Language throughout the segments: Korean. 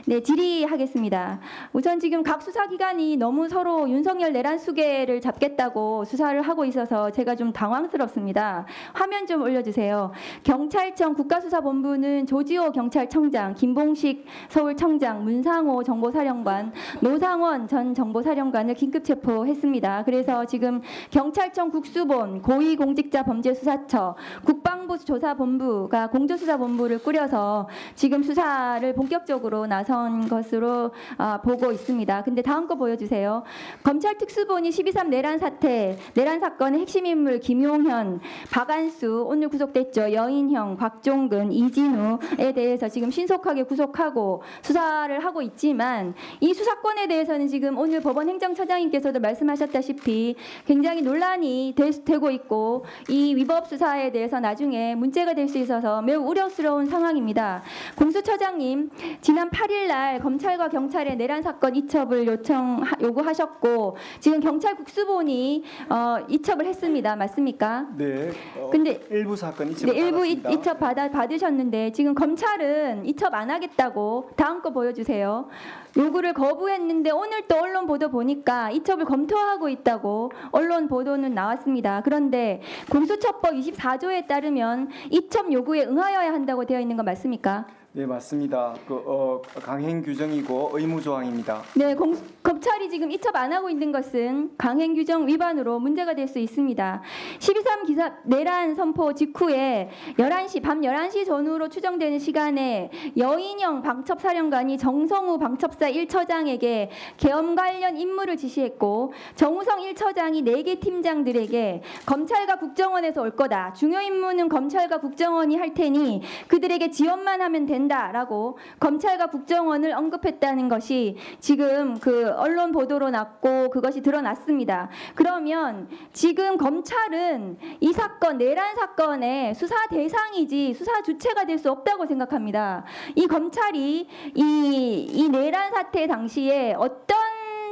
네, 질의하겠습니다. 우선 지금 각 수사기관이 너무 서로 윤석열 내란 수계를 잡겠다고 수사를 하고 있어서 제가 좀 당황스럽습니다. 화면 좀 올려주세요. 경찰청 국가수사본부는 조지호 경찰청장, 김봉식 서울청장, 문상호 정보사령관, 노상원 전 정보사령관을 긴급 체포했습니다. 그래서 지금 경찰청 국수본, 고위공직자범죄수사처, 국방부 조사본부가 공조수사본부를 꾸려서 지금 수사를 본격적으로 나선 것으로 보고 있습니다. 근데 다음 거 보여주세요. 검찰 특수본이 12.3 내란 사태, 내란 사건의 핵심 인물 김용현, 박안수 오늘 구속됐죠. 여인형, 곽종근, 이진우에 대해서 지금 신속하게 구속하고 수사를 하고 있지만 이 수사권에 대해서는 지금 오늘 법원 행정처장님께서도 말씀하셨다시피 굉장히 논란이 되고 있고 이 위법 수사에 대해서 나중에 문제가 될 수 있어서 매우 우려스러운 상황입니다. 공수처장님 지난 8일 날 검찰과 경찰의 내란 사건 이첩을 요구하셨고 지금 경찰 국수본이 이첩을 했습니다. 맞습니까? 네. 근데 일부 사건 이첩을 네, 일부 받았습니다. 이첩 받으셨는데 지금 검찰은 이첩 안 하겠다고 다음 거 보여주세요. 요구를 거부했는데 오늘 또 언론 보도 보니까 이첩을 검토하고 있다고 언론 보도는 나왔습니다. 그런데 공수처법 24조에 따르면 이첩 요구에 응하여야 한다고 되어 있는 거 맞습니까? 네, 맞습니다. 강행 규정이고 의무 조항입니다. 네, 검찰이 지금 이첩 안 하고 있는 것은 강행 규정 위반으로 문제가 될 수 있습니다. 12.3 기사 내란 선포 직후에 밤 11시 전후로 추정되는 시간에 여인영 방첩사령관이 정성우 방첩사 1처장에게 계엄 관련 임무를 지시했고 정우성 1처장이 4개 팀장들에게 검찰과 국정원에서 올 거다. 중요 임무는 검찰과 국정원이 할 테니 그들에게 지원만 하면 된다라고 검찰과 국정원을 언급했다는 것이 지금 그 언론 보도로 났고 그것이 드러났습니다. 그러면 지금 검찰은 이 사건 내란 사건의 수사 대상이지 수사 주체가 될 수 없다고 생각합니다. 이 검찰이 이 내란 사태 당시에 어떤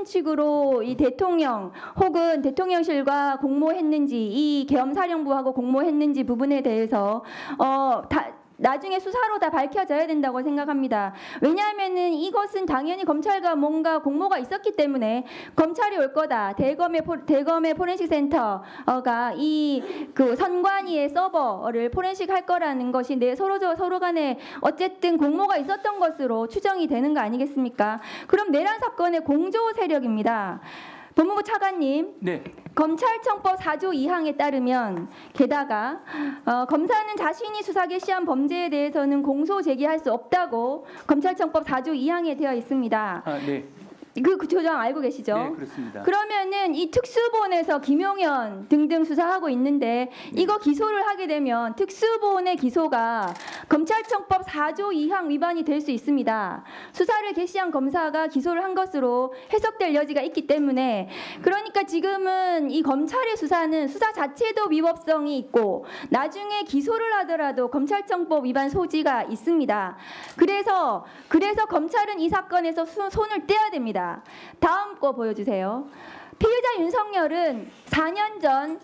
식으로 이 대통령 혹은 대통령실과 공모했는지 이 계엄사령부하고 공모했는지 부분에 대해서 나중에 수사로 다 밝혀져야 된다고 생각합니다. 왜냐하면은 이것은 당연히 검찰과 뭔가 공모가 있었기 때문에 검찰이 올 거다. 대검의 포렌식 센터가 이 그 선관위의 서버를 포렌식 할 거라는 것이 서로 간에 어쨌든 공모가 있었던 것으로 추정이 되는 거 아니겠습니까? 그럼 내란 사건의 공조 세력입니다. 법무부 차관님, 네. 검찰청법 4조 2항에 따르면 게다가 검사는 자신이 수사 개시한 범죄에 대해서는 공소 제기할 수 없다고 검찰청법 4조 2항에 되어 있습니다. 네. 그 조정 알고 계시죠? 네, 그렇습니다. 그러면은 이 특수본에서 김용현 등등 수사하고 있는데 이거 기소를 하게 되면 특수본의 기소가 검찰청법 4조 2항 위반이 될 수 있습니다. 수사를 개시한 검사가 기소를 한 것으로 해석될 여지가 있기 때문에 그러니까 지금은 이 검찰의 수사는 수사 자체도 위법성이 있고 나중에 기소를 하더라도 검찰청법 위반 소지가 있습니다. 그래서 검찰은 이 사건에서 손을 떼야 됩니다. 다음 거 보여주세요. 피의자 윤석열은 4년 전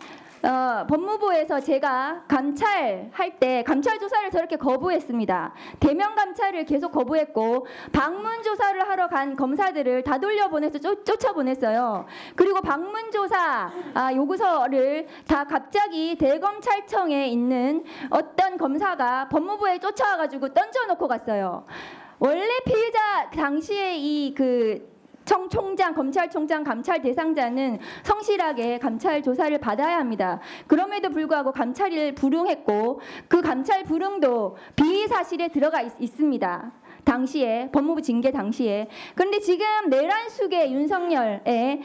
법무부에서 제가 감찰할 때 감찰 조사를 저렇게 거부했습니다. 대면 감찰을 계속 거부했고 방문 조사를 하러 간 검사들을 다 돌려보내서 쫓아보냈어요. 그리고 방문 조사 요구서를 다 갑자기 대검찰청에 있는 어떤 검사가 법무부에 쫓아와가지고 던져놓고 갔어요. 원래 피의자 당시에 검찰총장, 감찰 대상자는 성실하게 감찰 조사를 받아야 합니다. 그럼에도 불구하고 감찰을 불응했고 그 감찰 불응도 비의 사실에 들어가 있습니다. 당시에 법무부 징계 당시에. 그런데 지금 내란 수계 윤석열의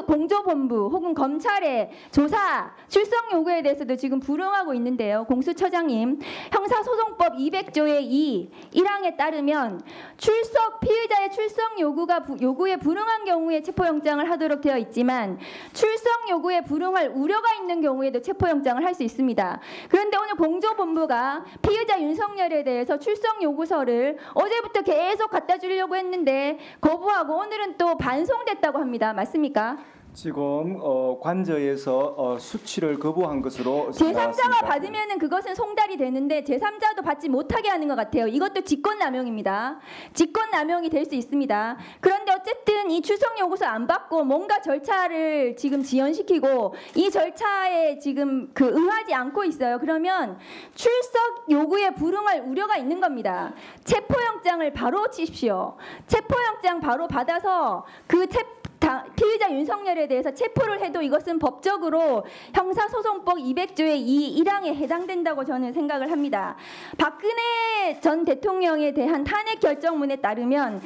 공조본부 혹은 검찰의 조사 출석 요구에 대해서도 지금 불응하고 있는데요. 공수처장님, 형사소송법 200조의 1항에 따르면 피의자의 출석 요구에 불응한 경우에 체포영장을 하도록 되어 있지만 출석 요구에 불응할 우려가 있는 경우에도 체포영장을 할 수 있습니다. 그런데 오늘 공조본부가 피의자 윤석열에 대해서 출석 요구서를 어제부터 계속 갖다 주려고 했는데 거부하고 오늘은 또 반송됐다고 합니다. 맞습니까? 지금 관저에서 수치를 거부한 것으로 제3자가 나왔습니다. 받으면은 그것은 송달이 되는데 제3자도 받지 못하게 하는 것 같아요. 이것도 직권남용입니다. 직권남용이 될 수 있습니다. 그런데 어쨌든 이 출석 요구서 안 받고 뭔가 절차를 지금 지연시키고 이 절차에 지금 응하지 않고 있어요. 그러면 출석 요구에 불응할 우려가 있는 겁니다. 체포영장을 바로 치십시오. 체포영장 바로 받아서 피의자 윤석열에 대해서 체포를 해도 이것은 법적으로 형사소송법 200조의 2 1항에 해당된다고 저는 생각을 합니다. 박근혜 전 대통령에 대한 탄핵 결정문에 따르면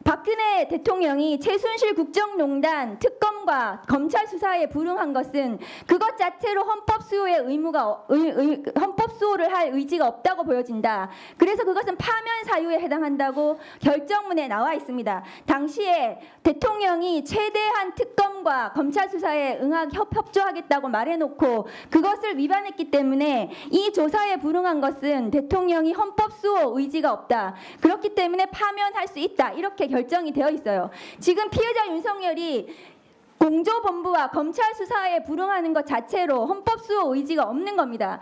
박근혜 대통령이 최순실 국정농단 특검과 검찰 수사에 불응한 것은 그것 자체로 헌법 수호의 헌법 수호를 할 의지가 없다고 보여진다. 그래서 그것은 파면 사유에 해당한다고 결정문에 나와 있습니다. 당시에 대통령이 최대한 특검과 검찰 수사에 협조하겠다고 말해놓고 그것을 위반했기 때문에 이 조사에 불응한 것은 대통령이 헌법 수호 의지가 없다. 그렇기 때문에 파면할 수 있다. 이렇게 결정이 되어 있어요. 지금 피해자 윤석열이 공조본부와 검찰 수사에 불응하는 것 자체로 헌법 수호 의지가 없는 겁니다.